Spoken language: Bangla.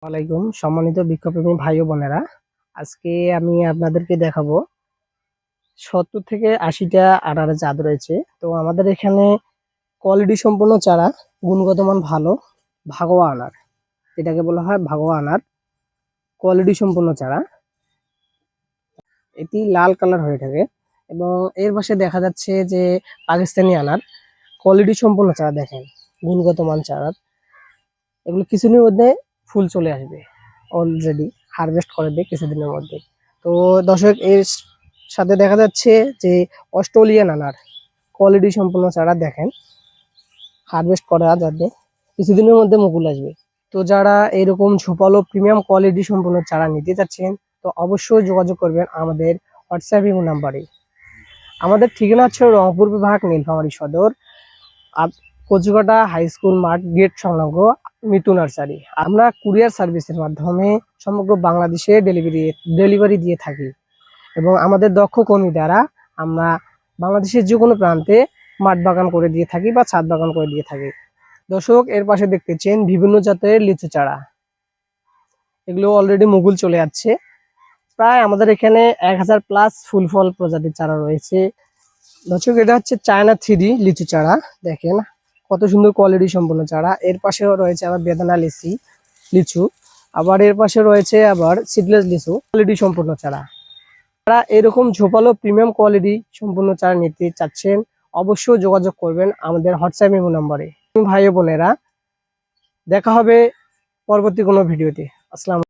ওয়ালাইকুম সম্মানিত বৃক্ষপ্রেমী ভাই ও বোনেরা, আজকে আমি আপনাদেরকে দেখাবো 70 থেকে 80টা আনারের জাত রয়েছে। তো আমাদের এখানে কোয়ালিটি সম্পন্ন চারা, গুণগত মান ভালো, ভাগোয়া আনার, এটাকে বলা হয় ভাগোয়া আনার, কোয়ালিটি সম্পন্ন চারা। এটি লাল কালার হয়ে থাকে এবং এর পাশে দেখা যাচ্ছে যে পাকিস্তানি আনার, কোয়ালিটি সম্পন্ন চারা। দেখেন গুণগত মান চারা, এগুলো কিছুদিনের মধ্যে ফুল চলে আসবে, অলরেডি হারভেস্ট করে দেয় কিছুদিনের মধ্যে। তো দর্শক, এর সাথে দেখা যাচ্ছে যে অস্ট্রেলিয়ান আনার, কোয়ালিটি সম্পন্ন চারা। দেখেন হারভেস্ট করা যাবে, কিছুদিনের মধ্যে মুকুল আসবে। তো যারা এরকম ঝোপালো প্রিমিয়াম কোয়ালিটি সম্পন্ন চারা নিতে চাচ্ছেন, তো অবশ্যই যোগাযোগ করবেন আমাদের হোয়াটসঅ্যাপ ইমো নাম্বারে। আমাদের ঠিকানা হচ্ছে রংপুর বিভাগ, নীলফামারী সদর, কচুকাটা হাই স্কুল মাঠ গেট সংলগ্ন মিতু নার্সারি। আমরা কুরিয়ার সার্ভিসের মাধ্যমে সমগ্র বাংলাদেশে ডেলিভারি দিয়ে থাকি এবং আমাদের দক্ষ কর্মী দ্বারা আমরা বাংলাদেশের যে কোনো প্রান্তে মাঠ বাগান করে দিয়ে থাকি বা ছাদ বাগান করে দিয়ে থাকি। দর্শক, এর পাশে দেখতেছেন বিভিন্ন জাতের লিচু চারা, এগুলো অলরেডি মুকুল চলে যাচ্ছে। প্রায় আমাদের এখানে 1000+ ফুল ফল প্রজাতির চারা রয়েছে। দর্শক, এটা হচ্ছে চায়না 3D লিচু চারা। দেখেন কত সুন্দর কোয়ালিটি সম্পন্ন চারা। এর পাশেও রয়েছে আবার বেদানা লিচু, আবার এর পাশে রয়েছে আবার সিডলেস লিচু, কোয়ালিটি সম্পন্ন চারা। যারা এরকম ঝোপালো প্রিমিয়াম কোয়ালিটি সম্পন্ন চারা নিতে চাচ্ছেন, অবশ্যই যোগাযোগ করবেন আমাদের হোয়াটসঅ্যাপ ইমো নম্বরে। ভাই ও বোনেরা, দেখা হবে পরবর্তী কোনো ভিডিওতে। আসসালাম।